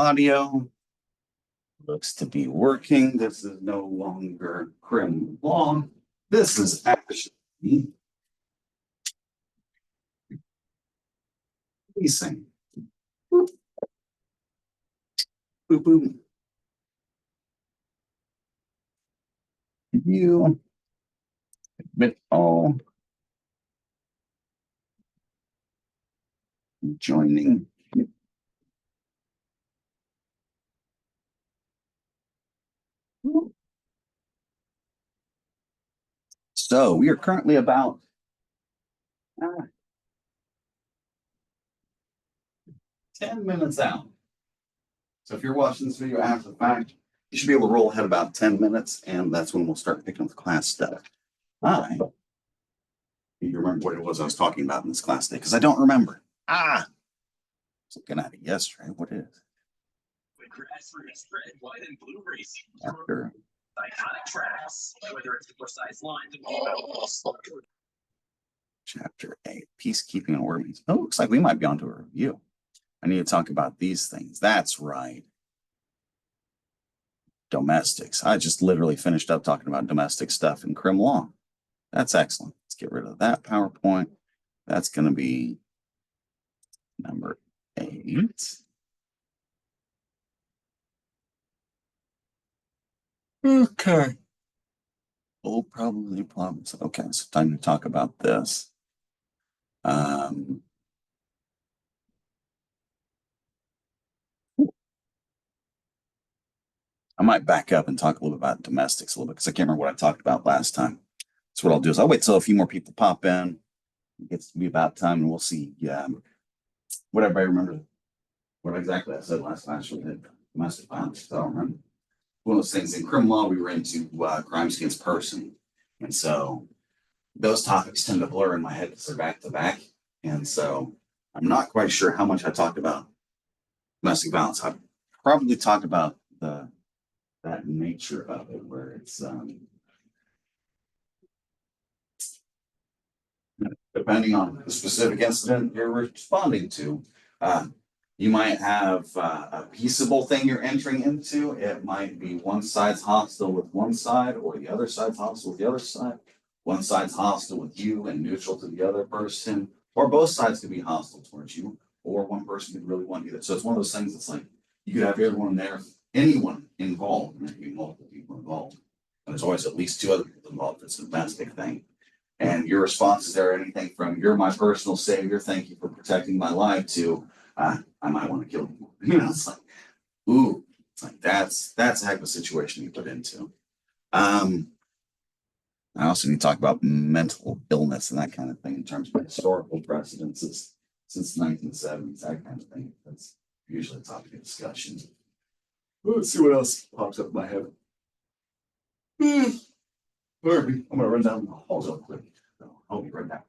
audio looks to be working. This is no longer Crim Long. This is actually leasing. Boop, boop, boop. You admit all joining. So we are currently about 10 minutes out. So if you're watching this video after the fact, you should be able to roll ahead about 10 minutes, and that's when we'll start picking up the class stuff. Hi. You remember what it was I was talking about in this class today? Because I don't remember. I was looking at it yesterday. What is it? After iconic tracks, whether it's precise lines. Chapter 8, Peacekeeping and Ordinance. Oh, looks like we might be onto a review. I need to talk about these things. That's right. Domestics. I just literally finished up talking about domestic stuff in Crim Long. That's excellent. Let's get rid of that PowerPoint. That's going to be number 8. Okay. Oh, probably problems. Okay, so time to talk about this. I might back up and talk a little bit about domestics a little bit because I can't remember what I talked about last time. So what I'll do is I'll wait till a few more people pop in. It gets to be about time, and we'll see. What everybody remembers. What exactly I said last time. We did domestic violence. I don't remember. One of those things in criminal law, we were into crimes against person, and so those topics tend to blur in my head because they're back to back, and so I'm not quite sure how much I talked about domestic violence. I probably talked about that nature of it, where it's depending on the specific incident you're responding to. You might have a peaceable thing you're entering into. It might be one side's hostile with one side, or the other side's hostile with the other side. One side's hostile with you and neutral to the other person, or both sides could be hostile towards you, or one person could really want you. So it's one of those things that's like you could have everyone there, anyone involved, and there could be multiple people involved. And there's always at least 2 other people involved. It's a domestic thing. And your responses are anything from "you're my personal savior, thank you for protecting my life" to "I might want to kill you." You know, it's like, ooh, it's like that's a heck of a situation you put into. I also need to talk about mental illness and that kind of thing in terms of historical precedences since the 1970s, that kind of thing. That's usually a topic of discussion. Let's see what else pops up in my head. I'm gonna run down the halls real quick. So I'll be right back.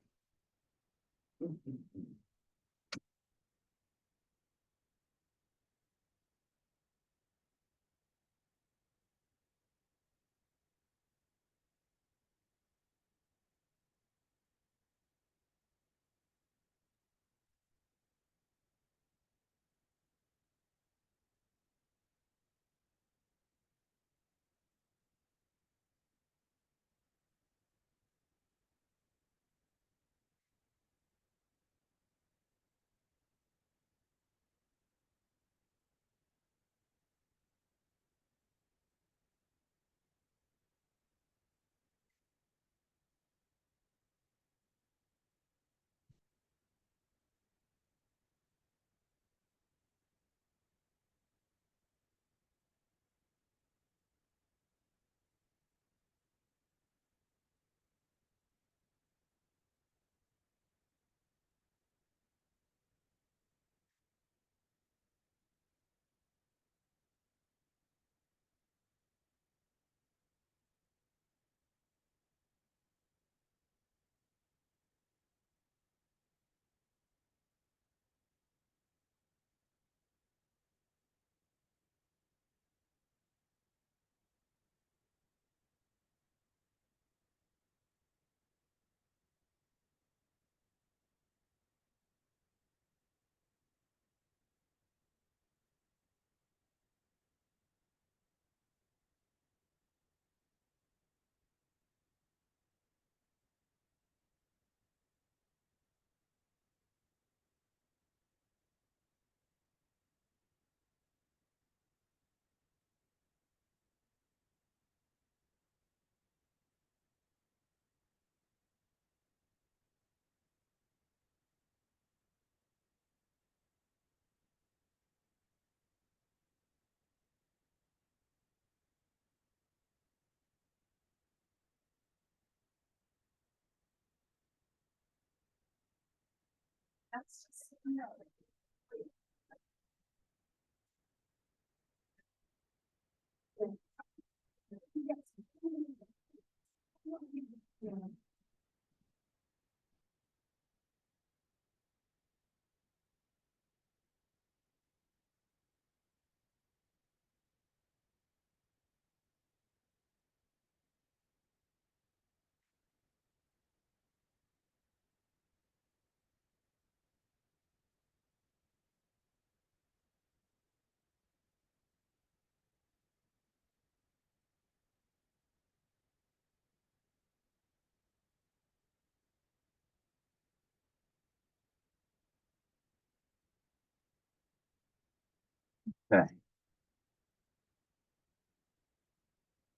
Okay,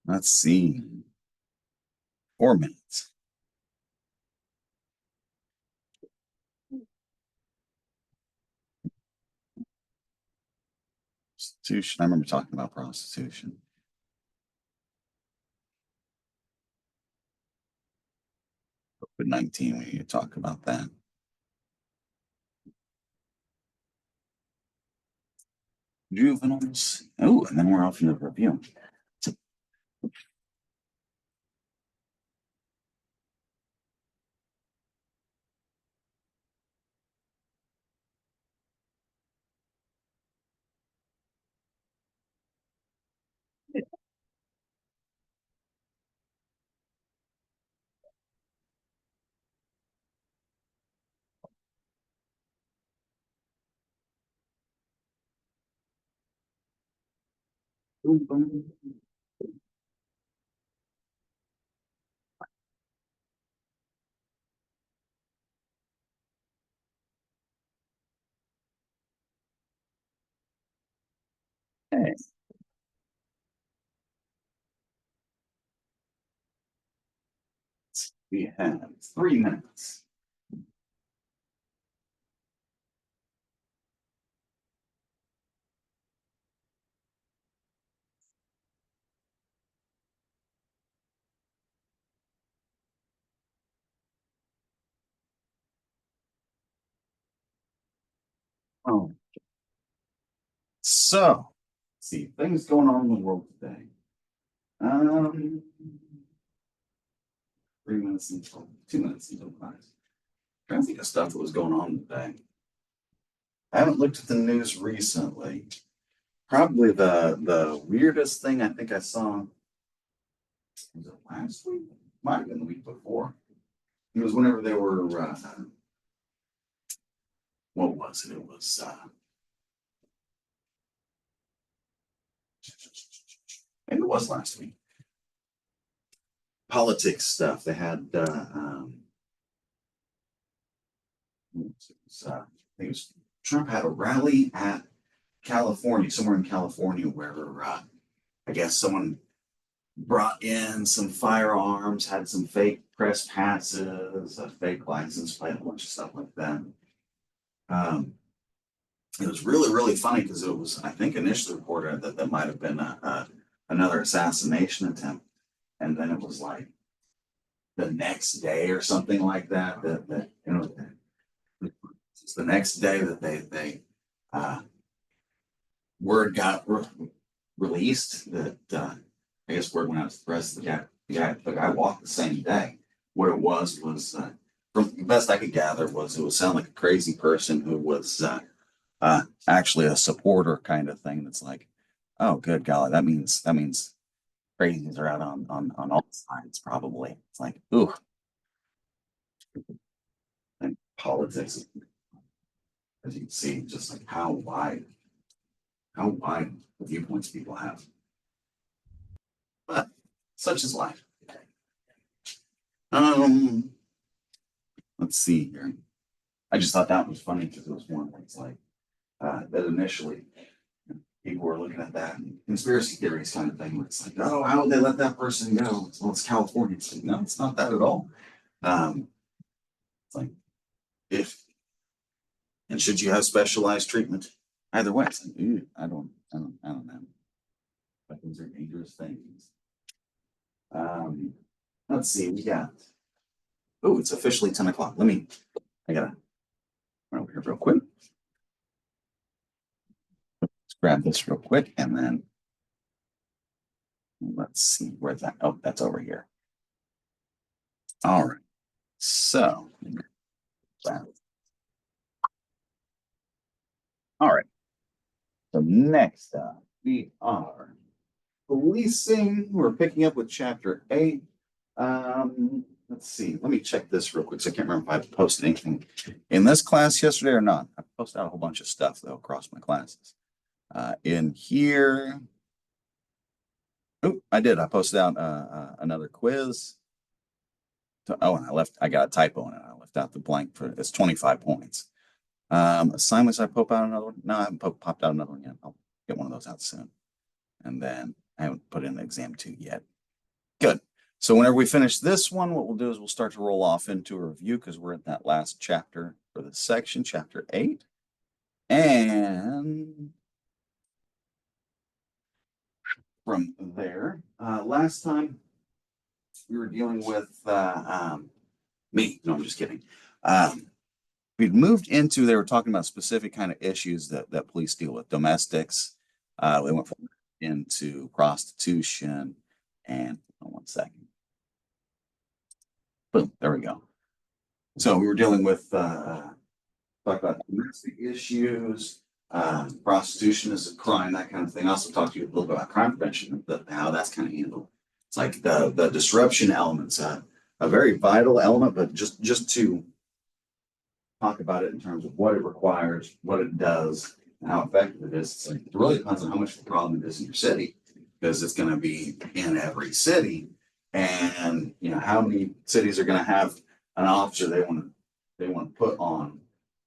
let's see. 4 minutes. Prostitution. I remember talking about prostitution. COVID-19, we need to talk about that. Juveniles. Oh, and then we're off into the review. Okay, we have 3 minutes. Oh, so let's see things going on in the world today. Um, 3 minutes until 2 minutes until class. Trying to think of stuff that was going on today. I haven't looked at the news recently. Probably the weirdest thing I think I saw was it last week? Might have been the week before. It was whenever they were what was it? It was maybe it was last week. Politics stuff. They had I think it was Trump had a rally at California, somewhere in California, where I guess someone brought in some firearms, had some fake press passes, a fake license plate, a bunch of stuff like that. It was really, really funny because it was, I think, initially reported that that might have been another assassination attempt, and then it was like the next day or something like that. That you know, it's the next day that they word got released that I guess word went out to the press. The guy walked the same day. What it was from the best I could gather was it would sound like a crazy person who was actually a supporter kind of thing. That's like, oh, good golly, that means crazies are out on all sides probably. It's like, ooh, and politics, as you can see, just like how wide viewpoints people have. But such is life. Um, let's see here. I just thought that was funny because it was one where it's like that initially people were looking at that and conspiracy theories kind of thing. Where it's like, oh, how would they let that person go? Well, it's California. It's like, no, it's not that at all. It's like if and should you have specialized treatment? Either way, it's like, I don't know. But these are dangerous things. Um, let's see, we got. Oh, it's officially 10 o'clock. I gotta run over it real quick. Let's grab this real quick and then let's see where's that. Oh, that's over here. All right. So, all right. So next up, we are policing. We're picking up with chapter 8. Let's see. Let me check this real quick. So I can't remember if I posted anything in this class yesterday or not. I posted out a whole bunch of stuff though across my classes. In here, oh, I did. I posted out another quiz. Oh, and I got a typo in it. I left out the blank for it's 25 points. Assignments, I pop out another one. No, I haven't popped out another one yet. I'll get one of those out soon. And then I haven't put in the exam 2 yet. Good. So whenever we finish this one, what we'll do is we'll start to roll off into a review because we're at that last chapter for this section, chapter 8. And from there, last time we were dealing with me. No, I'm just kidding. We'd moved into, they were talking about specific kind of issues that police deal with, domestics. We went into prostitution and one second. Boom, there we go. So we were dealing with talk about domestic issues, prostitution is a crime, that kind of thing. I also talked to you a little bit about crime prevention, how that's kind of handled. It's like the disruption element's a very vital element, but just to talk about it in terms of what it requires, what it does, and how effective it is. It's like, it really depends on how much of a problem it is in your city, because it's going to be in every city. And how many cities are going to have an officer they want to put on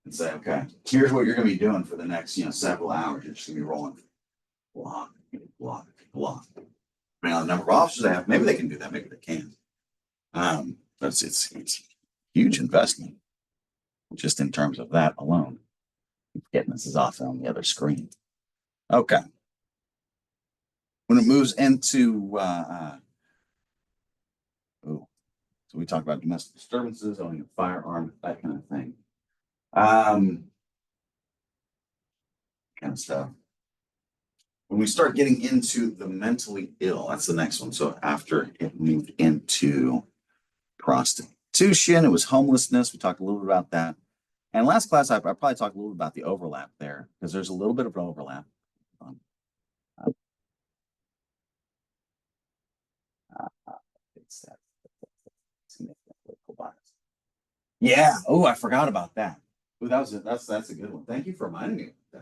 and say, okay, here's what you're going to be doing for the next several hours. You're just going to be rolling block. Depending on the number of officers they have, maybe they can do that, maybe they can't. But it's huge investment just in terms of that alone. Getting this is off on the other screen. Okay. When it moves into so we talk about domestic disturbances, owning a firearm, that kind of thing. Kind of stuff. When we start getting into the mentally ill, that's the next one. So after it moved into prostitution, it was homelessness. We talked a little bit about that. And last class, I probably talked a little bit about the overlap there, because there's a little bit of an overlap. Yeah. Oh, I forgot about that. Oh, that's a good one. Thank you for reminding me of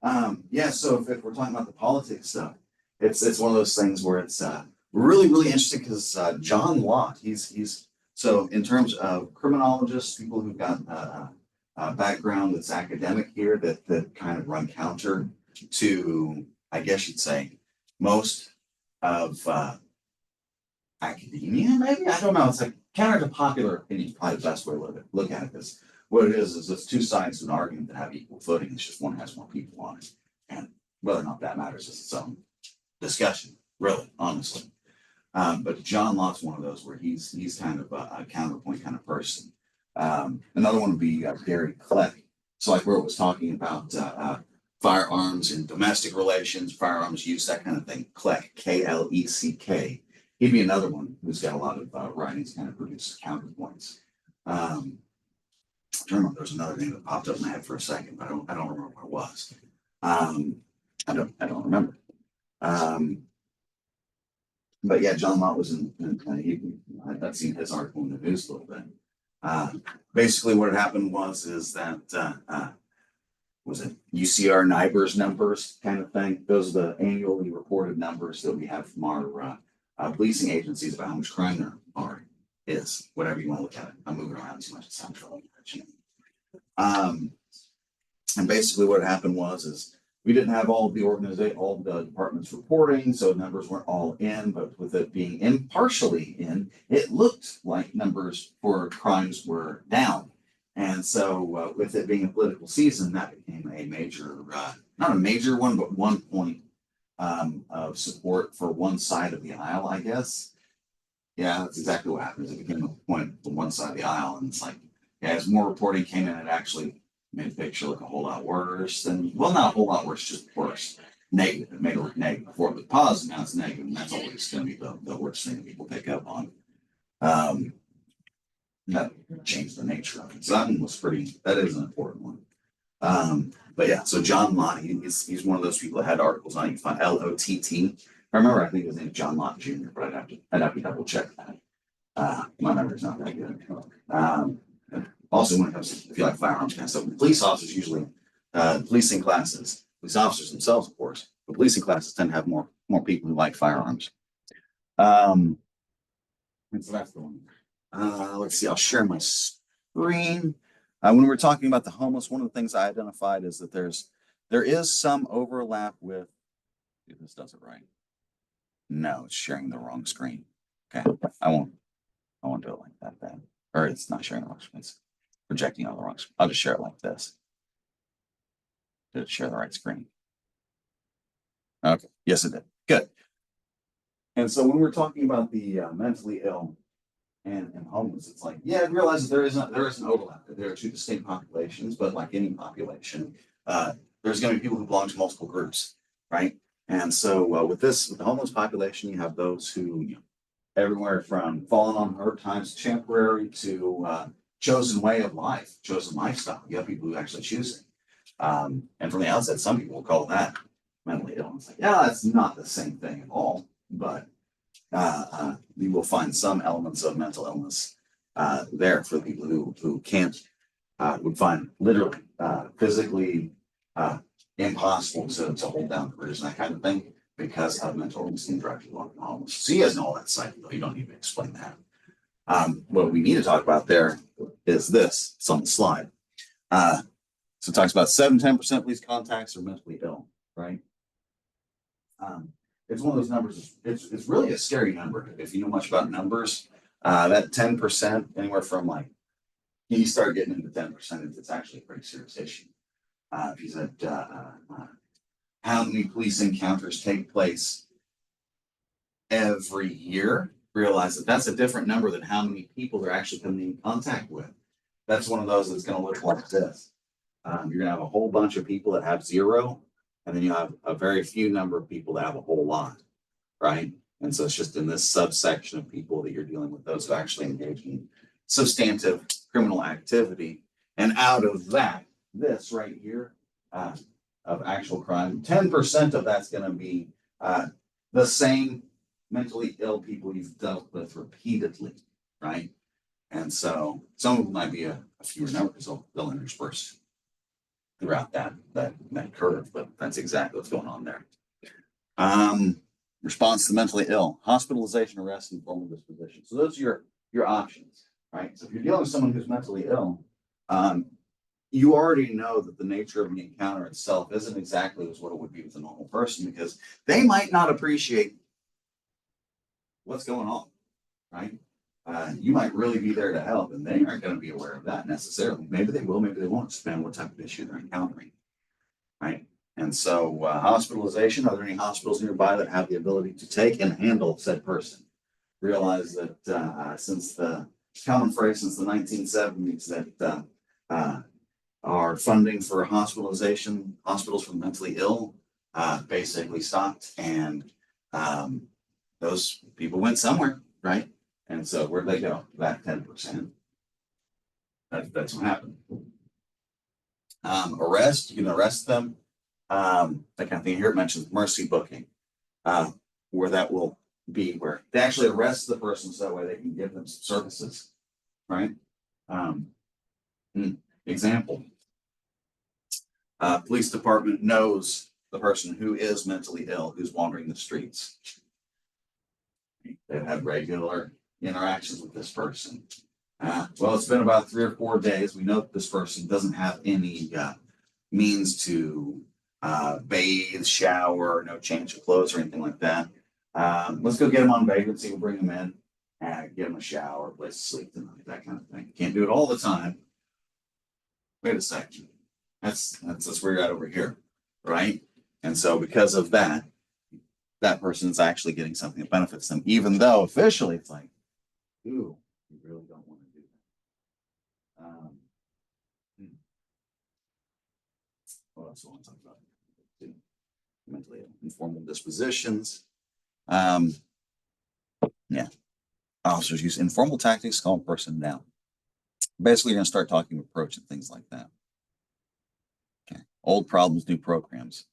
that. Yeah. So if we're talking about the politics stuff, it's one of those things where it's really interesting because John Lott, he's so in terms of criminologists, people who've got background that's academic here that kind of run counter to, I guess you'd say, most of academia, maybe? I don't know. It's like counter to popular opinion, probably the best way to look at it. Because what it is it's two sides to an argument that have equal footing. It's just one has more people on it. And whether or not that matters is its own discussion, really, honestly. But John Lott's one of those where he's kind of a counterpoint kind of person. Another one would be Gary Kleck. So like where it was talking about firearms and domestic relations, firearms use, that kind of thing. Kleck, K-L-E-C-K. He'd be another one who's got a lot of writings kind of produce counterpoints. I'm trying to remember, there's another name that popped up in my head for a second, but I don't remember what it was. I don't remember. But yeah, John Lott was I've seen his article in the news a little bit. Basically, what had happened was that was it UCR NIBRS numbers kind of thing? Those are the annually reported numbers that we have from our policing agencies about how much crime there is, whatever you want to look at it. I'm moving around too much. It sounds really and basically what happened was we didn't have all the departments reporting, so numbers weren't all in, but with it being partially in, it looked like numbers for crimes were down. And so with it being a political season, that became a major, not a major one, but one point of support for one side of the aisle, I guess. Yeah, that's exactly what happens. It became a point for one side of the aisle, and it's like, yeah, as more reporting came in, it actually made the picture look a whole lot worse than, well, not a whole lot worse, just worse. Negative. It made it look negative before it was positive, now it's negative, and that's always going to be the worst thing that people pick up on. That changed the nature of it. So that one was that is an important one. But yeah, so John Lott, he's one of those people that had articles on it. You find Lott. I remember, I think his name is John Lott Jr., but I'd have to double check that. My memory's not that good. Also, when it comes to, if you like firearms kind of stuff, police officers usually, policing classes, police officers themselves, of course, but policing classes tend to have more people who like firearms. And so that's the one. Let's see, I'll share my screen. When we're talking about the homeless, one of the things I identified is that there is some overlap with, if this does it right. No, it's sharing the wrong screen. Okay, I won't do it like that then. Or it's not sharing the wrong screen, it's projecting on the wrong screen. I'll just share it like this. Did it share the right screen? Okay, yes it did. Good. And so when we're talking about the mentally ill and homeless, it's like, yeah, I realize that there is an overlap. There are two distinct populations, but like any population, there's going to be people who belong to multiple groups, right? And so with the homeless population, you have those who, everywhere from falling on hard times, temporary, to chosen way of life, chosen lifestyle. You have people who actually choose it. And from the outset, some people will call that mentally ill. It's like, yeah, that's not the same thing at all, but you will find some elements of mental illness there for the people who can't, would find literally physically impossible to hold down careers and that kind of thing because of mental illness and drug and homeless. So you guys know all that side, though. You don't need to explain that. What we need to talk about there is this. It's on the slide. So it talks about 7-10% of these contacts are mentally ill, right? It's one of those numbers. It's really a scary number if you know much about numbers. That 10%, anywhere from like, you start getting into 10%, it's actually a pretty serious issue. If you said how many police encounters take place every year, realize that that's a different number than how many people they're actually coming in contact with. That's one of those that's going to look like this. You're going to have a whole bunch of people that have zero, and then you have a very few number of people that have a whole lot, right? And so it's just in this subsection of people that you're dealing with, those who actually engage in substantive criminal activity. And out of that, this right here, of actual crime, 10% of that's going to be the same mentally ill people you've dealt with repeatedly, right? And so some of them might be a fewer number because they'll intersperse throughout that curve, but that's exactly what's going on there. Response to mentally ill, hospitalization, arrest, and formal disposition. So those are your options, right? So if you're dealing with someone who's mentally ill, you already know that the nature of the encounter itself isn't exactly as what it would be with a normal person, because they might not appreciate what's going on, right? You might really be there to help, and they aren't going to be aware of that necessarily. Maybe they will, maybe they won't, depending on what type of issue they're encountering, right? And so hospitalization, are there any hospitals nearby that have the ability to take and handle said person? Realize that since the common phrase since the 1970s that our funding for hospitalization, hospitals for the mentally ill, basically stopped, and those people went somewhere, right? And so where'd they go? That 10%. That's what happened. Arrest, you can arrest them. That kind of thing. Here it mentions mercy booking, where that will be where they actually arrest the person so that way they can give them some services, right? Example. Police department knows the person who is mentally ill, who's wandering the streets. They've had regular interactions with this person. Well, it's been about 3 or 4 days. We know that this person doesn't have any means to bathe, shower, no change of clothes or anything like that. Let's go get him on vagrancy. We'll bring him in and give him a shower, place to sleep tonight, that kind of thing. Can't do it all the time. Wait a second. That's where you're at over here, right? And so because of that, that person's actually getting something that benefits them, even though officially it's like, ooh, you really don't want to do that. also want to talk about mentally informal dispositions. Yeah. Officers use informal tactics to calm a person down. Basically, you're going to start talking approach and things like that. Okay. Old problems, new programs.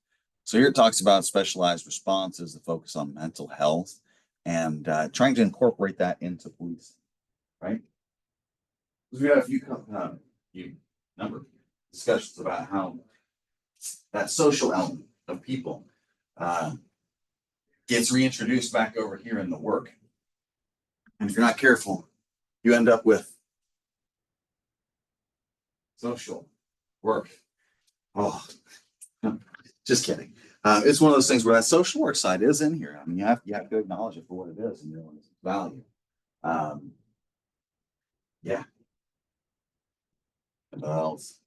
So here it talks about specialized responses that focus on mental health and trying to incorporate that into policing, right? Because we had a few number of discussions about how that social element of people gets reintroduced back over here in the work. And if you're not careful, you end up with social work. Oh, just kidding. It's one of those things where that social work side is in here. I mean, you have to acknowledge it for what it is and realize its value. Yeah. And what else?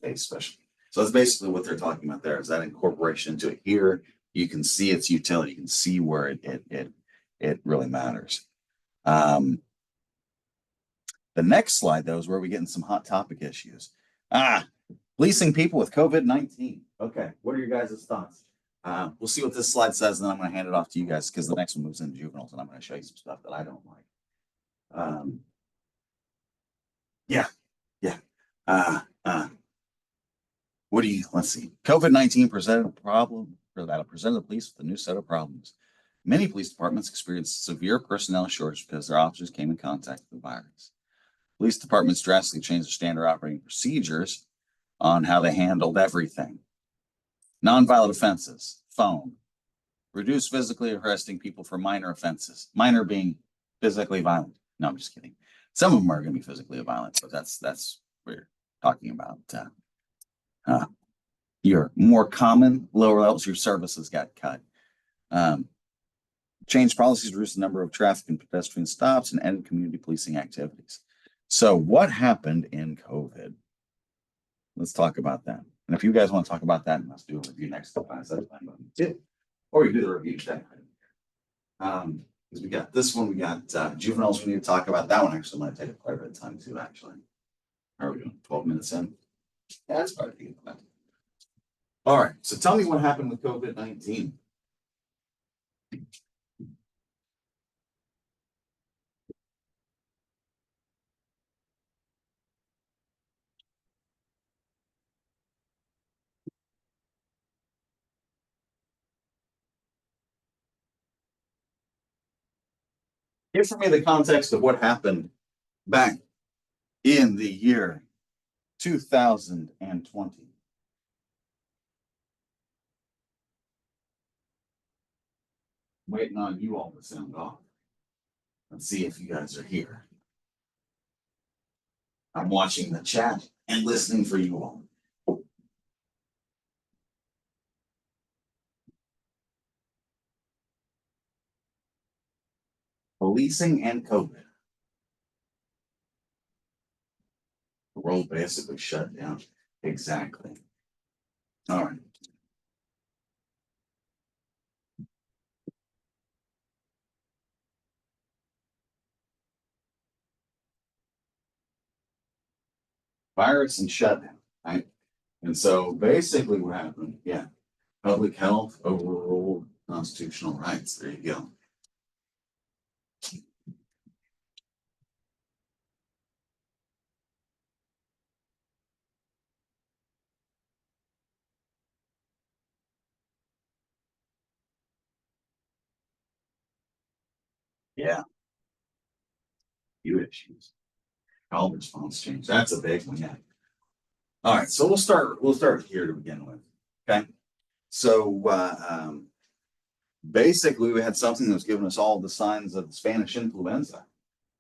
A special. So that's basically what they're talking about there, is that incorporation into it. Here you can see its utility. You can see where it really matters. The next slide, though, is where we get in some hot topic issues. Policing people with COVID-19. Okay, what are your guys' thoughts? We'll see what this slide says, and then I'm going to hand it off to you guys because the next one moves into juveniles, and I'm going to show you some stuff that I don't like. Let's see. COVID-19 presented a problem, or that presented the police with a new set of problems. Many police departments experienced severe personnel shortage because their officers came in contact with the virus. Police departments drastically changed their standard operating procedures on how they handled everything. Nonviolent offenses, phone, reduce physically arresting people for minor offenses, minor being physically violent. No, I'm just kidding. Some of them are going to be physically violent, but that's what we're talking about. Your more common lower levels, your services got cut. Changed policies, reduced the number of traffic and pedestrian stops, and ended community policing activities. So what happened in COVID? Let's talk about that. And if you guys want to talk about that, let's do a review next time. Or we do the review today. Because we got this one, we got juveniles we need to talk about. That one actually might take quite a bit of time too, actually. How are we doing? 12 minutes in? Yeah, that's probably good. All right, so tell me what happened with COVID-19. Give for me the context of what happened back in the year 2020. Waiting on you all to sound off. Let's see if you guys are here. I'm watching the chat and listening for you all. Policing and COVID. The world basically shut down. Exactly. All right. Virus and shutdown, right? And so basically what happened, public health overruled constitutional rights. There you go. Yeah. Few issues. Call response change. That's a big one. Yeah. All right. So we'll start here to begin with. Okay. So basically we had something that was giving us all the signs of the Spanish influenza.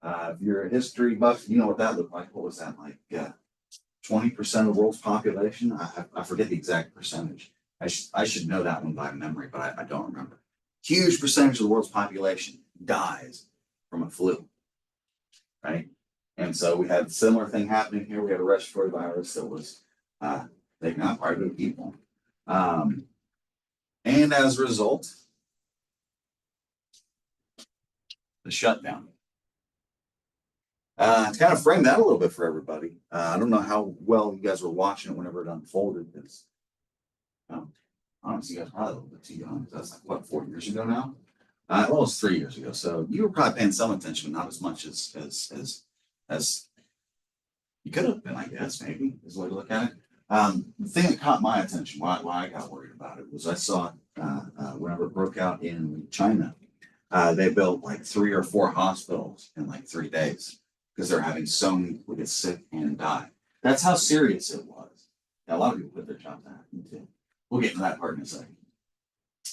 If you're a history buff, you know what that looked like. What was that like? 20% of the world's population. I forget the exact percentage. I should know that one by memory, but I don't remember. Huge percentage of the world's population dies from a flu, right? And so we had a similar thing happening here. We had a respiratory virus that was taken out by good people. And as a result, the shutdown. To kind of frame that a little bit for everybody. I don't know how well you guys were watching it whenever it unfolded. Honestly, you guys are probably a little bit too young. That's like what, 4 years ago now? Well, it's 3 years ago. So you were probably paying some attention, not as much as you could have been, I guess, maybe is the way to look at it. The thing that caught my attention, why I got worried about it, was I saw whenever it broke out in China, they built like 3 or 4 hospitals in like 3 days because they're having so many people get sick and die. That's how serious it was. Now, a lot of people put their jobs out too. We'll get into that part in a second.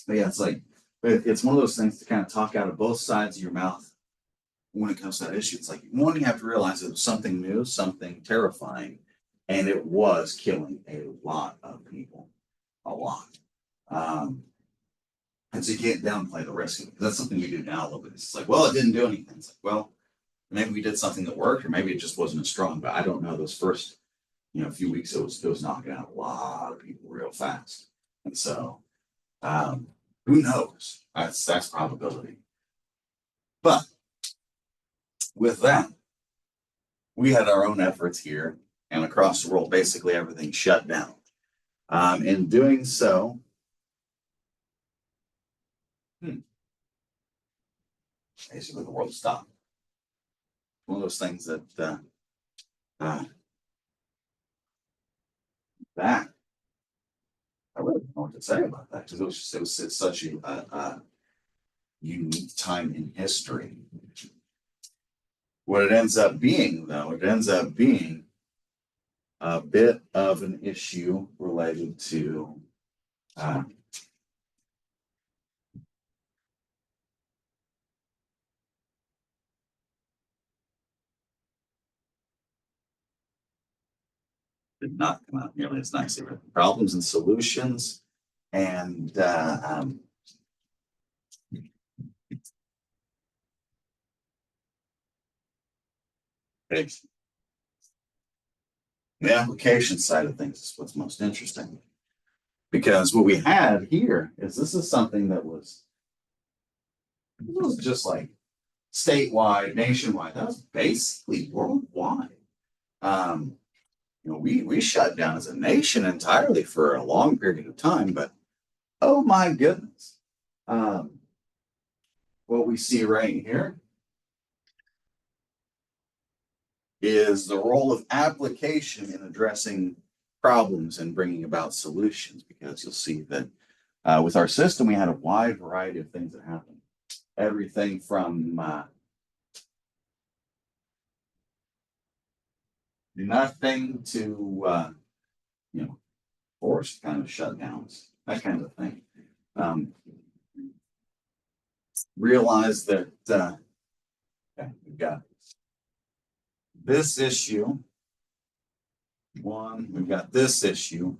But yeah, it's like, it's one of those things to kind of talk out of both sides of your mouth when it comes to that issue. It's like, one, you have to realize it was something new, something terrifying, and it was killing a lot of people, a lot. And so you can't downplay the risk of it, because that's something we do now a little bit. It's like, well, it didn't do anything. It's like, well, maybe we did something that worked, or maybe it just wasn't as strong. But I don't know. Those first, few weeks, it was knocking out a lot of people real fast. And so, who knows? That's probability. But with that, we had our own efforts here and across the world. Basically, everything shut down. In doing so, basically the world stopped. One of those things that that I really don't know what to say about that, because it was such a unique time in history. What it ends up being, though, it ends up being a bit of an issue related to did not come out nearly as nice. There were problems and solutions, and the application side of things is what's most interesting, because what we had here is, this is something that was just like statewide, nationwide. That was basically worldwide. We shut down as a nation entirely for a long period of time, but oh my goodness. What we see right here is the role of application in addressing problems and bringing about solutions, because you'll see that with our system, we had a wide variety of things that happened. Everything from nothing to, forced kind of shutdowns, that kind of thing. Realize that we've got this issue. One, we've got this issue.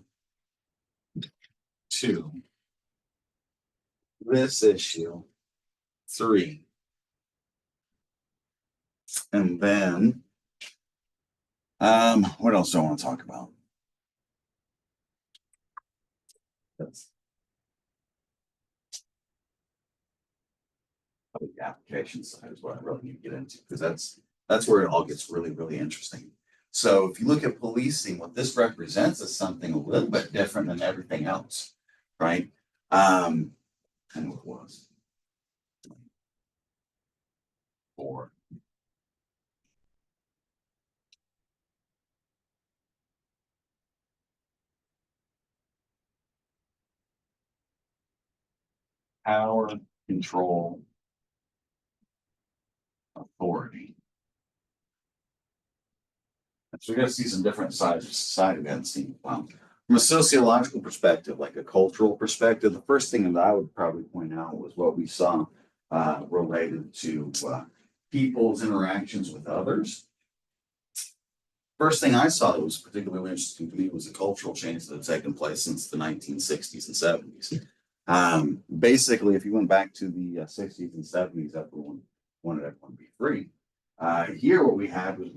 Two, this issue. Three, and then what else do I want to talk about? That's probably the application side is what I really need to get into, because that's where it all gets really, really interesting. So if you look at policing, what this represents is something a little bit different than everything else, right? I know what it was. 4. Power, control, authority. So we got to see some different sides of society we haven't seen. From a sociological perspective, like a cultural perspective, the first thing that I would probably point out was what we saw related to people's interactions with others. First thing I saw that was particularly interesting to me was the cultural change that had taken place since the 1960s and 70s. Basically, if you went back to the 60s and 70s, everyone wanted everyone to be free. Here, what we had was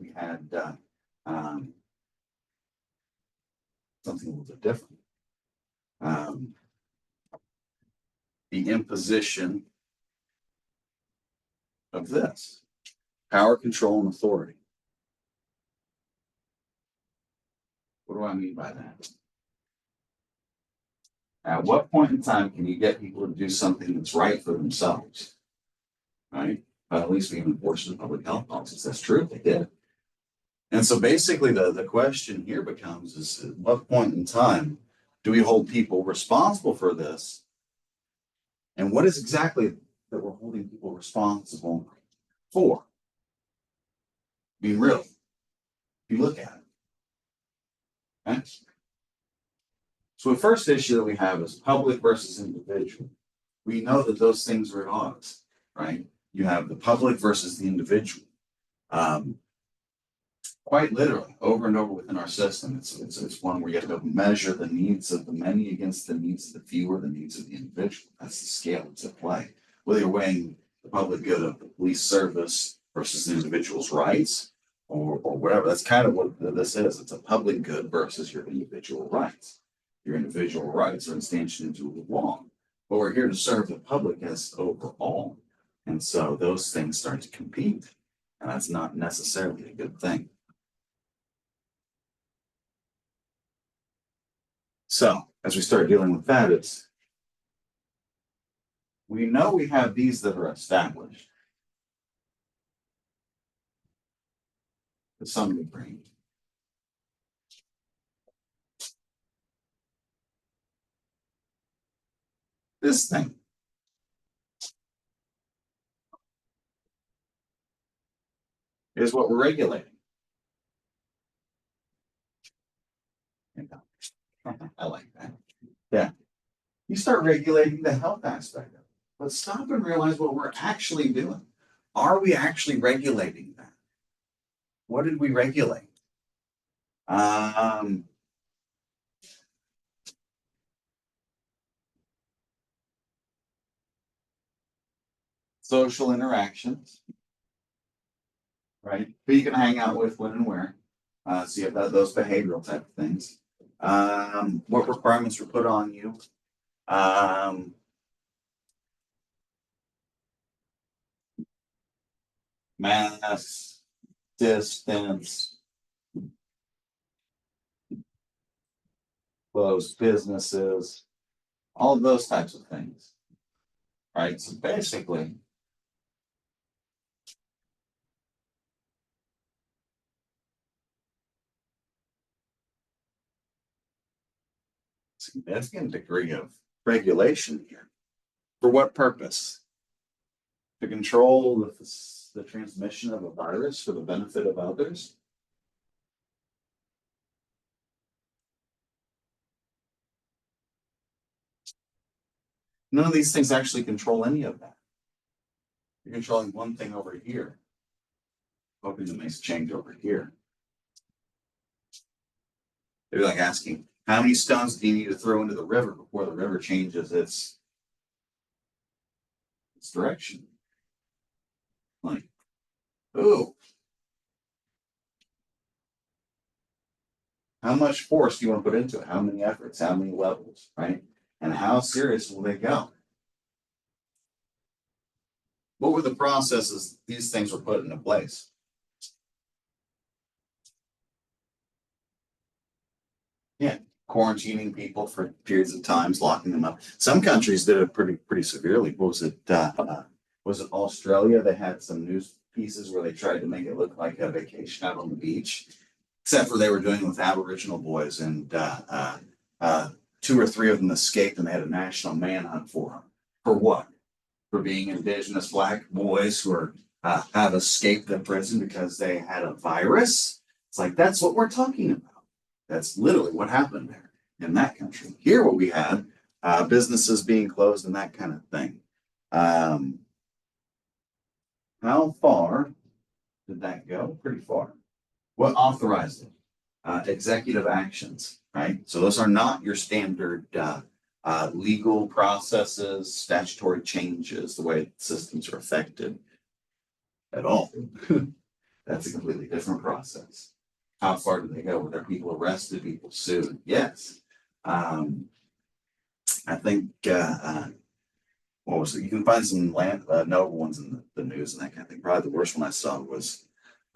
something a little bit different. The imposition of this power, control, and authority. What do I mean by that? At what point in time can you get people to do something that's right for themselves? Right? But at least we enforced the public health policies. That's true. They did. And so basically the question here becomes is at what point in time do we hold people responsible for this? And what is exactly that we're holding people responsible for? I mean, really, if you look at it. Okay? So the first issue that we have is public versus individual. We know that those things are at odds, right? You have the public versus the individual. Um, quite literally, over and over within our system, it's one where you have to measure the needs of the many against the needs of the few or the needs of the individual. That's the scale that's at play. Whether you're weighing the public good of the police service versus the individual's rights or whatever, that's kind of what this is. It's a public good versus your individual rights. Your individual rights are instantiated into law, but we're here to serve the public as overall. And so those things start to compete, and that's not necessarily a good thing. So as we start dealing with that, we know we have these that are established to some degree. This thing is what we're regulating. I like that. Yeah. You start regulating the health aspect of it. But stop and realize what we're actually doing. Are we actually regulating that? What did we regulate? Social interactions, right? Who you can hang out with, when and where. So you have those behavioral type of things. What requirements were put on you? Masks, distance, closed businesses, all of those types of things. Right. So basically, significant degree of regulation here. For what purpose? To control the transmission of a virus for the benefit of others? None of these things actually control any of that. You're controlling one thing over here, hoping it makes a change over here. They're like asking, how many stones do you need to throw into the river before the river changes its direction? Like, oh, how much force do you want to put into it? How many efforts? How many levels? Right? And how serious will they go? What were the processes these things were put into place? Yeah, quarantining people for periods of times, locking them up. Some countries did it pretty severely. What was it? Was it Australia? They had some news pieces where they tried to make it look like a vacation out on the beach, except for they were doing it with Aboriginal boys, and two or three of them escaped, and they had a national manhunt for them. For what? For being Indigenous Black boys who are have escaped the prison because they had a virus. It's like that's what we're talking about. That's literally what happened there in that country. Here, what we had, businesses being closed and that kind of thing. How far did that go? Pretty far. What authorized it? Executive actions, right? So those are not your standard legal processes, statutory changes, the way systems are affected at all. That's a completely different process. How far do they go? Were there people arrested, people sued? Yes. I think what was it? You can find some notable ones in the news and that kind of thing. Probably the worst one I saw was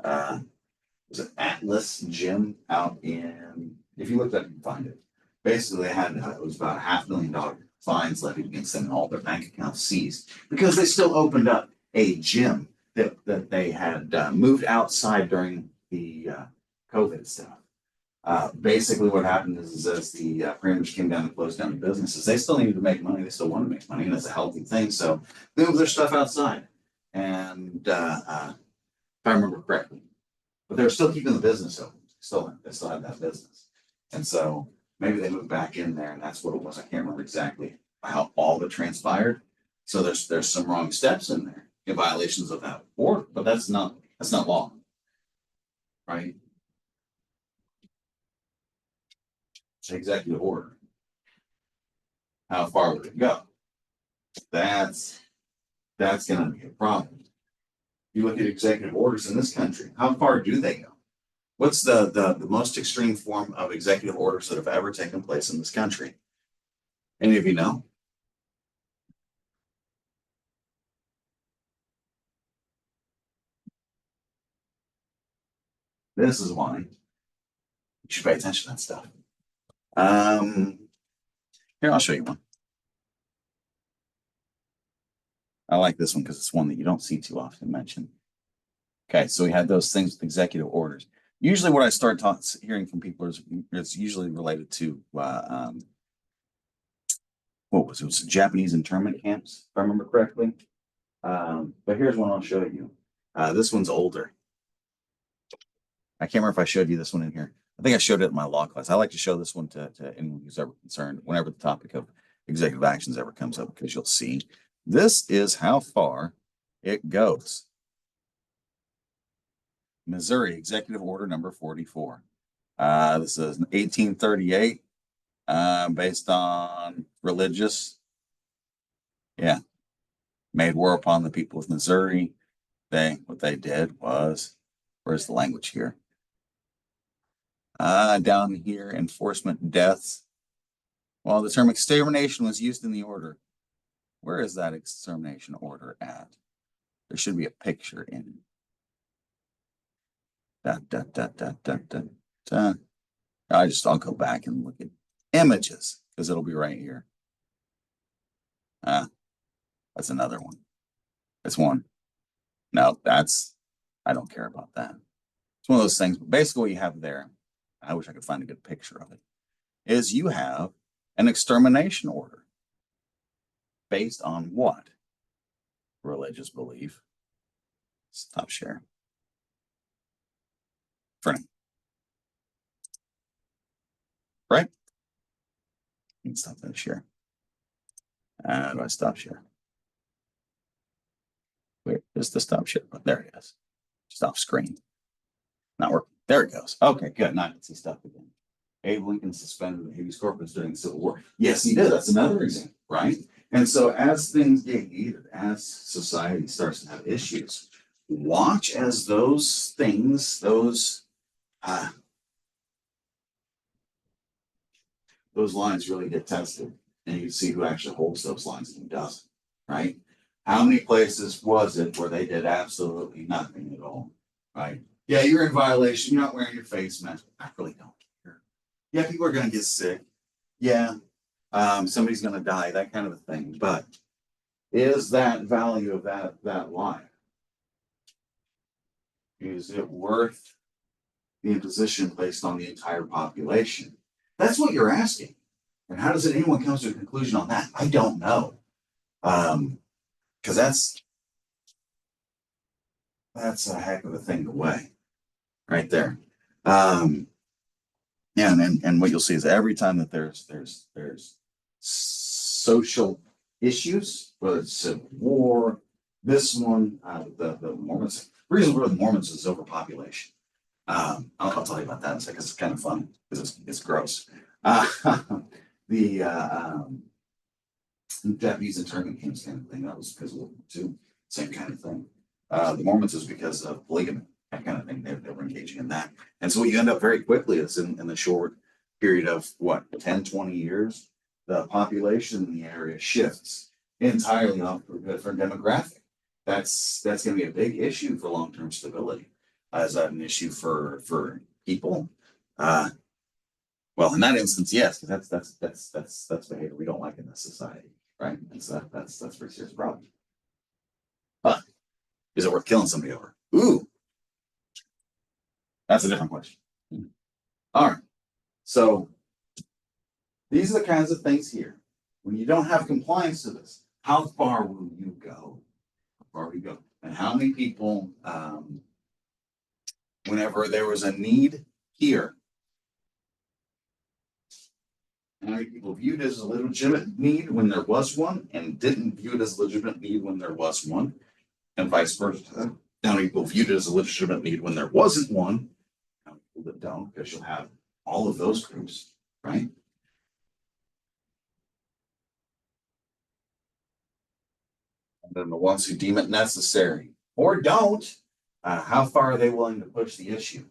it Atlas Gym out in, if you look that, you can find it. Basically, they had it was about $500,000 fines levied against them and all their bank accounts seized because they still opened up a gym that they had moved outside during the COVID stuff. Basically, what happened is as the pretty much came down and closed down the businesses, they still needed to make money. They still want to make money, and it's a healthy thing. So they moved their stuff outside. And if I remember correctly, but they were still keeping the business open. They still had that business. And so maybe they moved back in there, and that's what it was. I can't remember exactly how all of it transpired. So there's some wrong steps in there in violations of that order, but that's not law, right? It's an executive order. How far would it go? That's going to be a problem. You look at executive orders in this country. How far do they go? What's the most extreme form of executive orders that have ever taken place in this country? Any of you know? This is why you should pay attention to that stuff. Here, I'll show you one. I like this one because it's one that you don't see too often mentioned. Okay, so we had those things with executive orders. Usually, what I start hearing from people is it's usually related to what was it? It was Japanese internment camps, if I remember correctly. But here's one I'll show you. This one's older. I can't remember if I showed you this one in here. I think I showed it in my law class. I like to show this one to anyone who's ever concerned whenever the topic of executive actions ever comes up, because you'll see this is how far it goes. Missouri Executive Order number 44. This is 1838, based on religious. Yeah. Made war upon the people of Missouri. What they did was, where's the language here? Down here, enforcement deaths. Well, the term extermination was used in the order. Where is that extermination order at? There should be a picture in. I'll go back and look at images because it'll be right here. That's another one. That's one. No, I don't care about that. It's one of those things. But basically, what you have there, I wish I could find a good picture of it, is you have an extermination order based on what? Religious belief. Stop share. For now. Right? You can stop that share. How do I stop share? Where is the stop share? Oh, there it is. Stop screen. Not working. There it goes. Okay, good. Now I can see stuff again. Abe Lincoln suspended the habeas corpus during the Civil War. Yes, he did. That's another example, right? And so as things get heated, as society starts to have issues, watch as those things, those lines really get tested, and you can see who actually holds those lines and who doesn't, right? How many places was it where they did absolutely nothing at all, right? Yeah, you're in violation. You're not wearing your face mask. I really don't care. Yeah, people are going to get sick. Yeah, somebody's going to die, that kind of a thing. But is that value of that life, is it worth the imposition placed on the entire population? That's what you're asking. And how does anyone come to a conclusion on that? I don't know. Because that's a heck of a thing to weigh right there. Yeah, and what you'll see is every time that there's social issues, whether it's civil war, this one, the Mormons. The reason for the Mormons is overpopulation. I'll tell you about that in a second. It's kind of fun because it's gross. The Japanese internment camps kind of thing, that was because of World War II, same kind of thing. The Mormons is because of polygamy, that kind of thing. They were engaging in that. And so what you end up very quickly is in the short period of 10, 20 years, the population in the area shifts entirely off to a different demographic. That's going to be a big issue for long-term stability. Is that an issue for people? Well, in that instance, yes, because that's behavior we don't like in this society, right? And so that's a pretty serious problem. But is it worth killing somebody over? Ooh, that's a different question. All right. So these are the kinds of things here. When you don't have compliance to this, how far will you go? How far will you go? And how many people, whenever there was a need here, how many people viewed it as a legitimate need when there was one and didn't view it as a legitimate need when there was one, and vice versa? How many people viewed it as a legitimate need when there wasn't one? How many people that don't? Because you'll have all of those groups, right? And then the ones who deem it necessary or don't, how far are they willing to push the issue?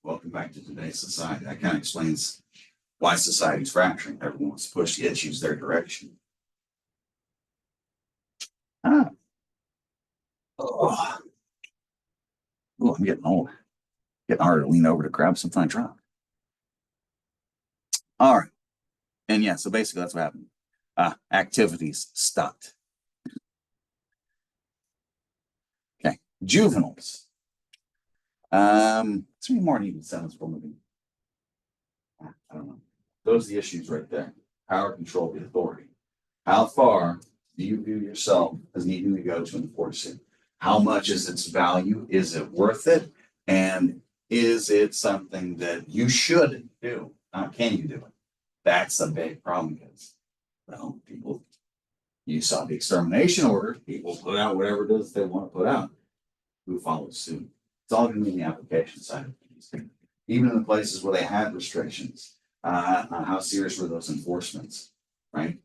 Welcome back to today's society. That kind of explains why society's fracturing. Everyone wants to push the issues their direction. Ah. Oh. Oh, I'm getting old. Getting hard to lean over to grab something I dropped. All right. And yeah, so basically that's what happened. Activities stopped. Okay. Juveniles. 3 more needed sentence for moving. I don't know. Those are the issues right there. Power, control, the authority. How far do you view yourself as needing to go to enforce it? How much is its value? Is it worth it? And is it something that you should do? Can you do it? That's a big problem because, well, people, you saw the extermination order, people put out whatever it is they want to put out. Who follows suit? It's all going to be in the application side of things. Even in the places where they had restrictions, on how serious were those enforcements, right?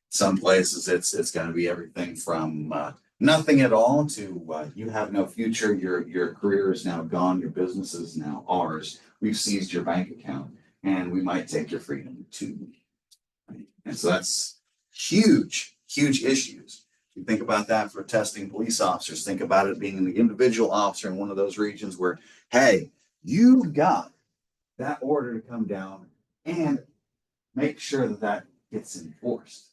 Some places it's going to be everything from nothing at all to you have no future, your career is now gone, your business is now ours. We've seized your bank account and we might take your freedom too. Right? And so that's huge issues. You think about that for testing police officers. Think about it being the individual officer in one of those regions where, hey, you got that order to come down and make sure that that gets enforced.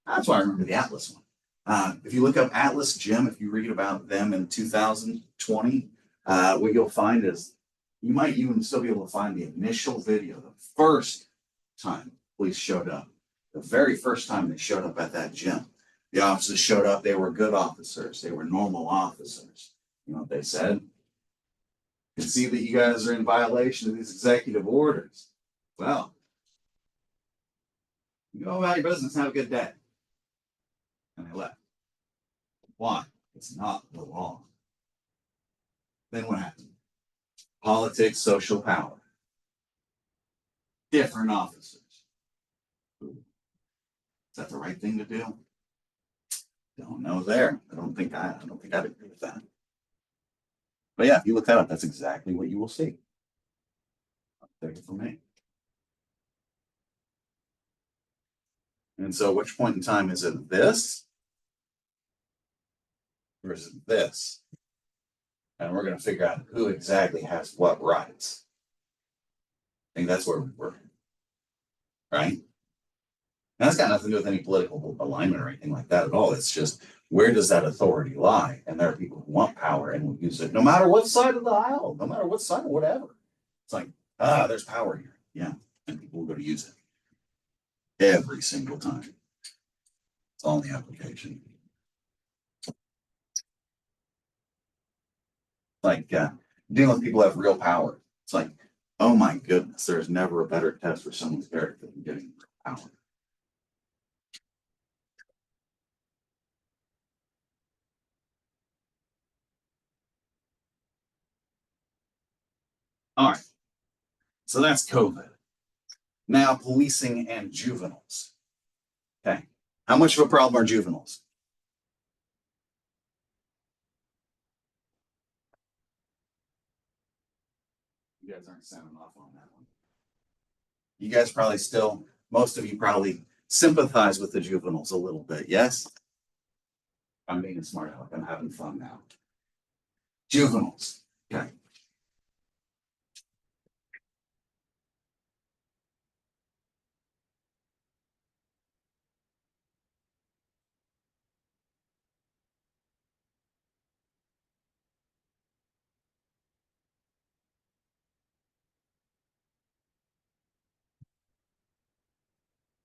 That's why I remember the Atlas one. If you look up Atlas Gym, if you read about them in 2020, what you'll find is you might even still be able to find the initial video, the first time police showed up, the very first time they showed up at that gym. The officers showed up, they were good officers, they were normal officers. You know what they said? You can see that you guys are in violation of these executive orders. Well, you go about your business, have a good day. And they left. Why? It's not the law. Then what happened? Politics, social power. Different officers. Is that the right thing to do? Don't know there. I don't think I'd agree with that. But yeah, if you look that up, that's exactly what you will see. Take it from me. And so which point in time is it this? Or is it this? And we're going to figure out who exactly has what rights. I think that's where we're, right? And that's got nothing to do with any political alignment or anything like that at all. It's just where does that authority lie? And there are people who want power and will use it no matter what side of the aisle, no matter what side, whatever. It's like, there's power here. Yeah. And people will go to use it every single time. It's all in the application. Like dealing with people who have real power. It's like, oh my goodness, there's never a better test for someone's character than getting real power. All right. So that's COVID. Now, policing and juveniles. Okay. How much of a problem are juveniles? You guys aren't sounding off on that one. You guys probably still, most of you probably sympathize with the juveniles a little bit, yes? I'm being a smart aleck. I'm having fun now. Juveniles. Okay.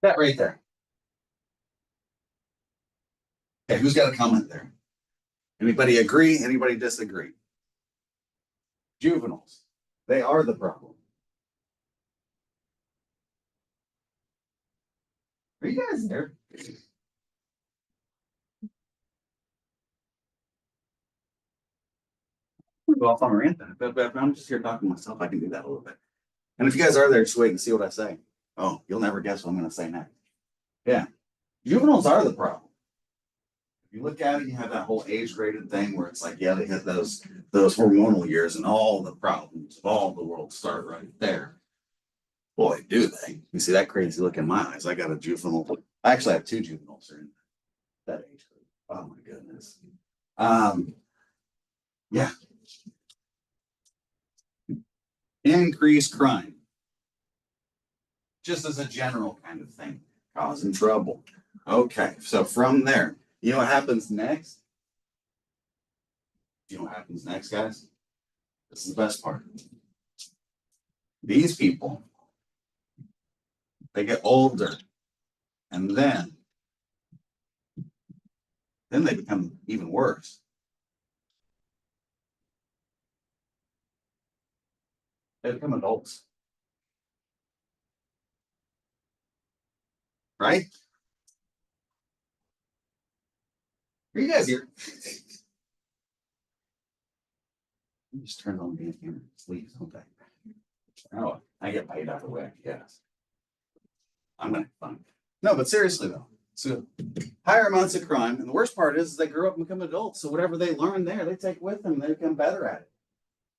That right there. Okay, who's got a comment there? Anybody agree? Anybody disagree? Juveniles, they are the problem. Are you guys there? Go off on a rant then, but if I'm just here talking to myself, I can do that a little bit. And if you guys are there, just wait and see what I say. Oh, you'll never guess what I'm going to say next. Yeah, juveniles are the problem. If you look at it, you have that whole age graded thing where it's like, yeah, they hit those hormonal years, and all the problems of all the world start right there. Boy, do they! You see that crazy look in my eyes? I got a juvenile. I actually have two juveniles in that age group. Oh my goodness. Yeah, increased crime, just as a general kind of thing, causing trouble. Okay, so from there, you know what happens next? You know what happens next, guys? This is the best part. These people, they get older, and then they become even worse. They become adults, right? Are you guys here? You just turn on the camera, please, don't they? Oh, I get paid out of the way, yes. I'm gonna have fun. No, but seriously though, so higher amounts of crime, and the worst part is they grow up and become adults. So whatever they learn there, they take with them, and they become better at it,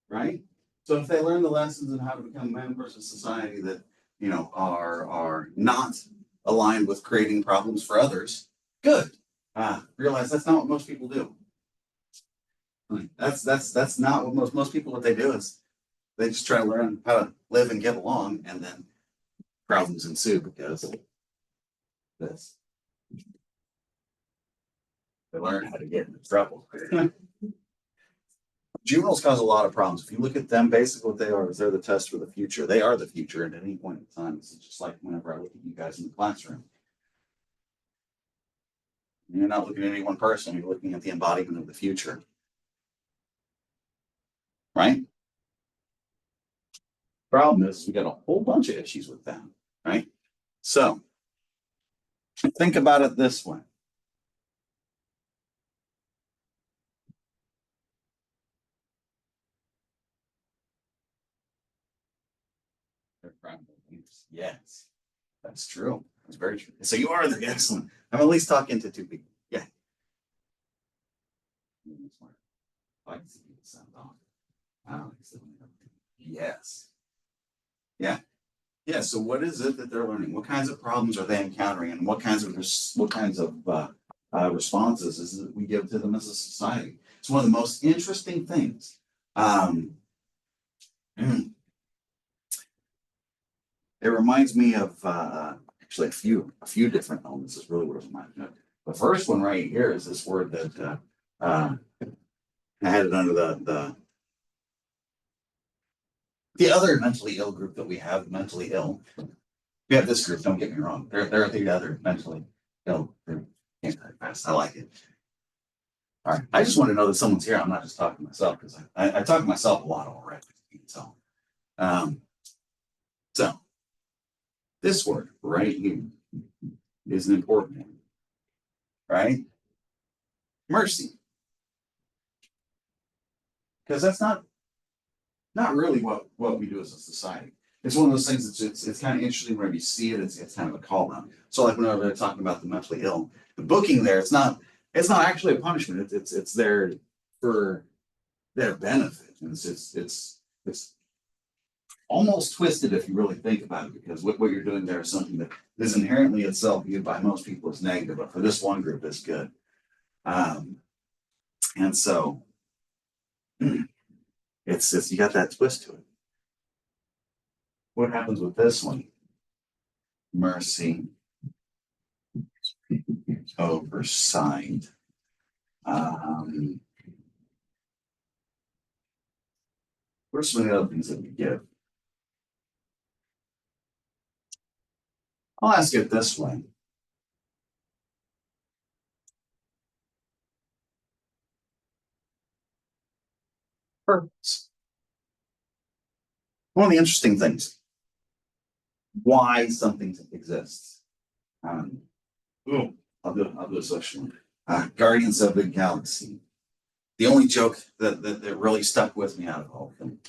right? So if they learn the lessons on how to become members of society that are not aligned with creating problems for others, good. Realize that's not what most people do. That's not what most people what they do is they just try to learn how to live and get along, and then problems ensue because of this. They learn how to get into trouble. Juveniles cause a lot of problems. If you look at them, basically what they are is they're the test for the future. They are the future, and at any point in time, it's just like whenever I look at you guys in the classroom. You're not looking at any one person, you're looking at the embodiment of the future. Right? Problem is we got a whole bunch of issues with them, right? So think about it this way. Yes, that's true. That's very true. So you are the excellent. I'm at least talking to two people. Yeah. I can see people sound off. Yes. Yeah. Yeah. So what is it that they're learning? What kinds of problems are they encountering, and what kinds of responses is that we give to them as a society? It's one of the most interesting things. Um, It reminds me of actually a few different elements is really what it reminds me of. The first one right here is this word that I had it under the other mentally ill group that we have, mentally ill. We have this group, don't get me wrong. They're the other mentally ill group. I like it. All right. I just want to know that someone's here. I'm not just talking to myself because I talk to myself a lot already. So, um, so this word right here is an important one, right? Mercy. Because that's not really what we do as a society. It's one of those things that's it's kind of interesting whenever you see it, it's kind of a call out. So like whenever they're talking about the mentally ill, the booking there, it's not actually a punishment. It's there for their benefit. And it's almost twisted if you really think about it, because what you're doing there is something that is inherently itself viewed by most people as negative, but for this one group it's good. And so it's you got that twist to it. What happens with this one? Mercy, oversight. What are some of the other things that we give? I'll ask it this way. Purpose. One of the interesting things, why something exists. Um, ooh, I'll do a social one. Guardians of the Galaxy. The only joke that really stuck with me out of all of them.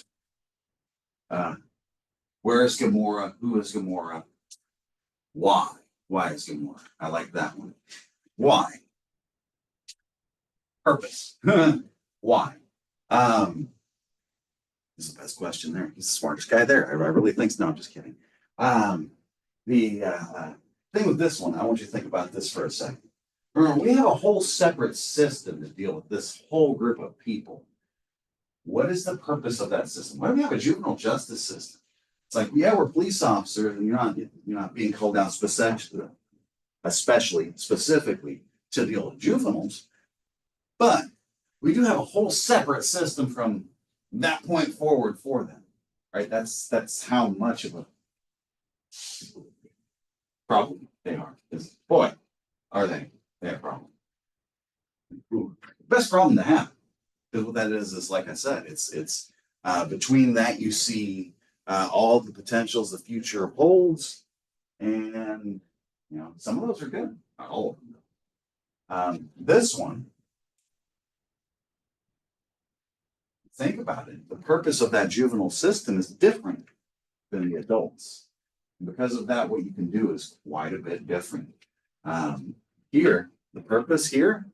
Where is Gamora? Who is Gamora? Why? Why is Gamora? I like that one. Why? Purpose. Why? Um, this is the best question there. He's the smartest guy there. I really think so. No, I'm just kidding. The thing with this one, I want you to think about this for a second. Remember, we have a whole separate system to deal with this whole group of people. What is the purpose of that system? Why do we have a juvenile justice system? It's like, yeah, we're police officers, and you're not being called out specifically to deal with juveniles, but we do have a whole separate system from that point forward for them, right? That's how much of a problem they are. Because boy, are they a problem. Ooh, best problem to have. Because what that is like I said, it's between that you see all the potentials the future holds, and some of those are good, not all of them. This one, think about it. The purpose of that juvenile system is different than the adults. And because of that, what you can do is quite a bit different. Here, the purpose here,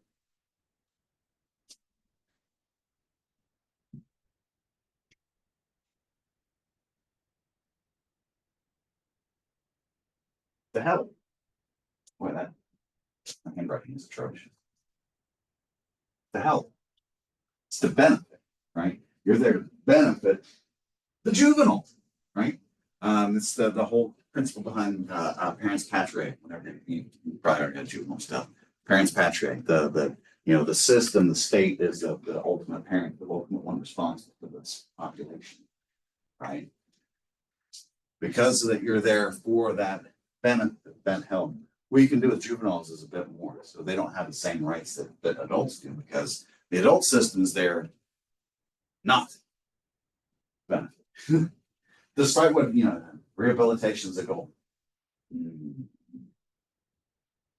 the help. Boy, that my handwriting is atrocious. The help. It's the benefit, right? You're there to benefit the juvenile, right? It's the whole principle behind parents patriae. Whenever you probably already got juvenile stuff, parents patriae. The system, the state is the ultimate parent, the ultimate one responsible for this population, right? Because that you're there for that benefit, that help. What you can do with juveniles is a bit more, so they don't have the same rights that adults do, because the adult system is there not benefit. Despite what rehabilitation is a goal.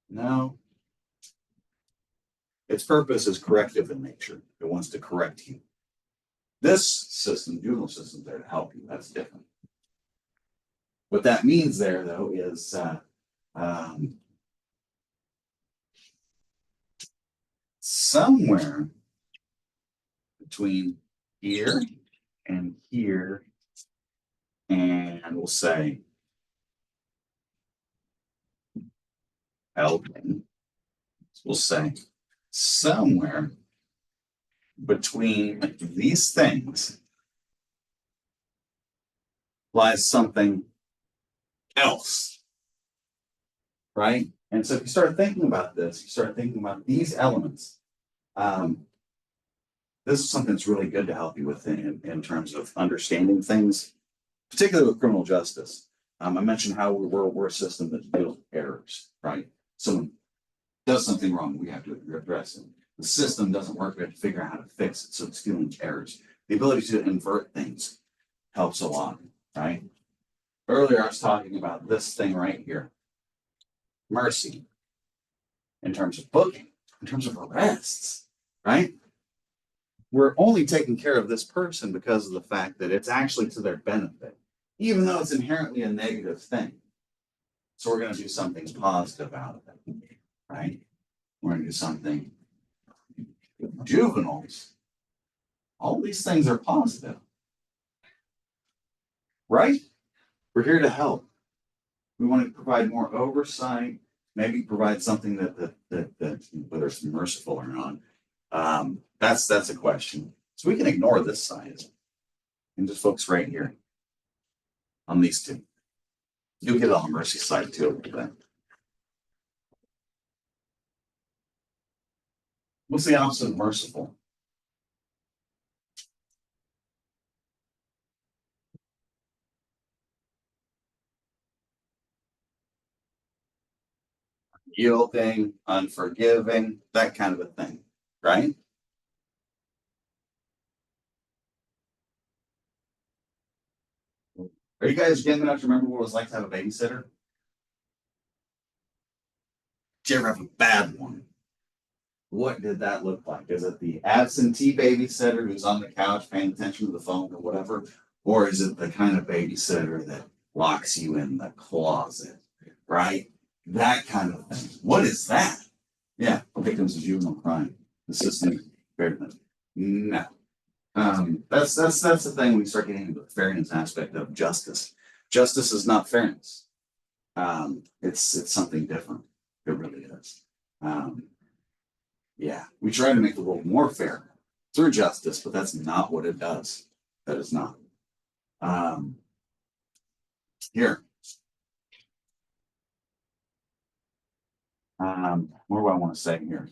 No, its purpose is corrective in nature. It wants to correct you. This system, juvenile system, is there to help you. That's different. What that means there, though, is somewhere between here and here, and we'll say helping. We'll say somewhere between these things lies something else, right? And so if you start thinking about this, you start thinking about these elements. This is something that's really good to help you with in terms of understanding things, particularly with criminal justice. I mentioned how we're a system that deals with errors, right? Someone does something wrong, we have to address it. The system doesn't work, we have to figure out how to fix it. So it's dealing with errors. The ability to invert things helps a lot, right? Earlier, I was talking about this thing right here, mercy, in terms of booking, in terms of arrests, right? We're only taking care of this person because of the fact that it's actually to their benefit, even though it's inherently a negative thing. So we're going to do something positive out of it, right? We're going to do something with juveniles. All these things are positive, right? We're here to help. We want to provide more oversight, maybe provide something that whether it's merciful or not. That's a question. So we can ignore this side and just focus right here on these two. You'll get on the mercy side too a little bit. What's the opposite of merciful? yielding, unforgiving, that kind of a thing, right? Are you guys getting enough to remember what it was like to have a babysitter? Did you ever have a bad one? What did that look like? Is it the absentee babysitter who's on the couch paying attention to the phone or whatever? Or is it the kind of babysitter that locks you in the closet, right? That kind of thing. What is that? Yeah, victims of juvenile crime. The system, no. That's the thing when you start getting into the fairness aspect of justice. Justice is not fairness. It's something different. It really is. Um, yeah, we try to make the world more fair through justice, but that's not what it does. That is not. Um, here. What do I want to say here?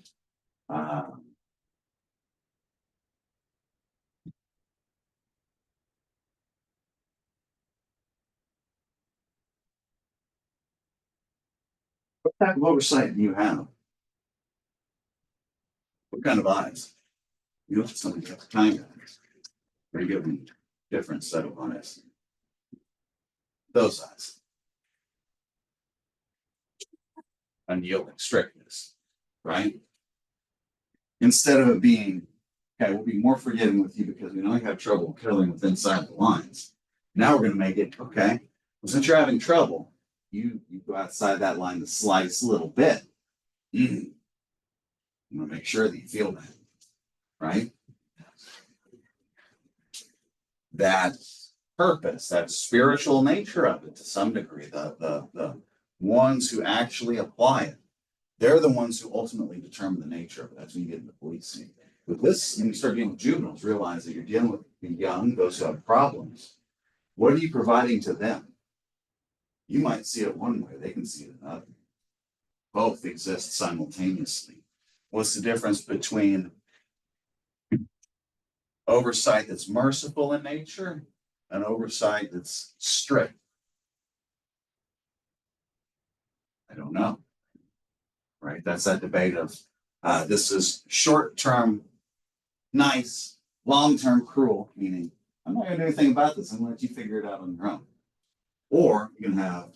What type of oversight do you have? What kind of eyes? You look at something that's kind of, or you give them different set of eyes. Those eyes. Unyielding strictness, right? Instead of it being, okay, we'll be more forgiving with you because we know you have trouble killing with inside the lines. Now we're going to make it, okay, well, since you're having trouble, you go outside that line the slightest little bit. You want to make sure that you feel that, right? That purpose, that spiritual nature of it to some degree, the ones who actually apply it, they're the ones who ultimately determine the nature of it. That's when you get into policing. With this, when you start dealing with juveniles, realize that you're dealing with the young, those who have problems. What are you providing to them? You might see it one way, they can see it another. Both exist simultaneously. What's the difference between oversight that's merciful in nature and oversight that's strict? I don't know. Right? That's that debate of this is short-term nice, long-term cruel, meaning I'm not going to do anything about this. I'm going to let you figure it out on your own. Or you can have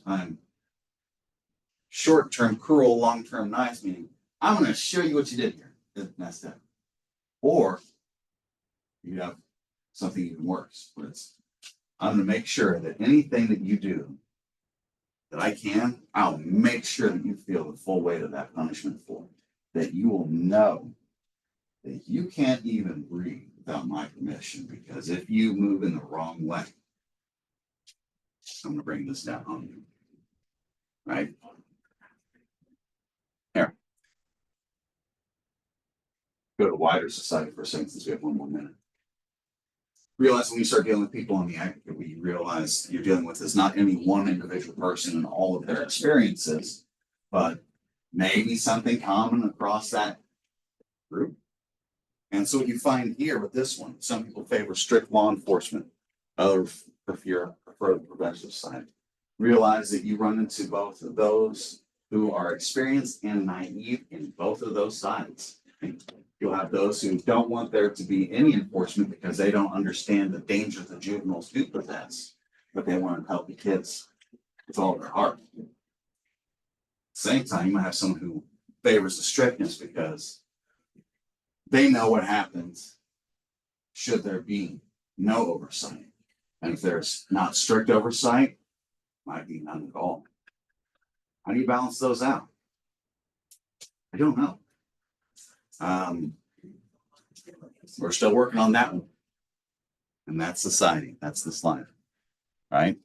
short-term cruel, long-term nice, meaning I'm going to show you what you did here. That's it. Or you have something even worse, where it's I'm going to make sure that anything that you do that I can, I'll make sure that you feel the full weight of that punishment for it. That you will know that you can't even breathe without my permission, because if you move in the wrong way, I'm going to bring this down on you. Right? Here. Go to wider society for a second since we have one more minute. Realize when you start dealing with people on the aggregate, what you realize you're dealing with is not any one individual person and all of their experiences, but maybe something common across that group. And so what you find here with this one, some people favor strict law enforcement, others prefer the preventive side. Realize that you run into both of those who are experienced and naive in both of those sides. You'll have those who don't want there to be any enforcement because they don't understand the dangers that juveniles do possess, but they want to help the kids with all their heart. At the same time, you might have someone who favors the strictness because they know what happens should there be no oversight. And if there's not strict oversight, might be none at all. How do you balance those out? I don't know. We're still working on that one. And that's society. That's this life. Right?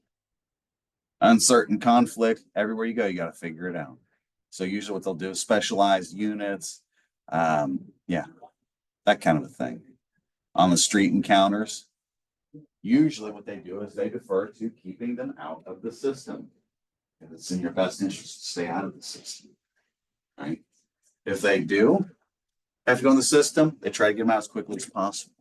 Uncertain conflict. Everywhere you go, you got to figure it out. So usually what they'll do is specialized units. Yeah, that kind of a thing. On the street encounters, usually what they do is they defer to keeping them out of the system. If it's in your best interest to stay out of the system. Right? If they do have to go in the system, they try to get them out as quickly as possible.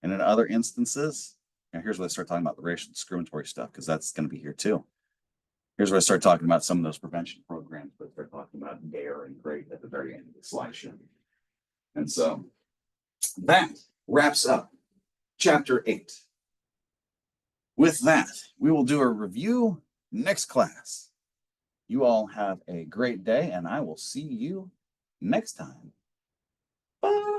And in other instances, and here's where I start talking about the racial discriminatory stuff, because that's going to be here too. Here's where I start talking about some of those prevention programs, but they're talking about DARE glaring great at the very end of the slideshow. And so that wraps up chapter 8. With that, we will do a review next class. You all have a great day, and I will see you next time. Bye.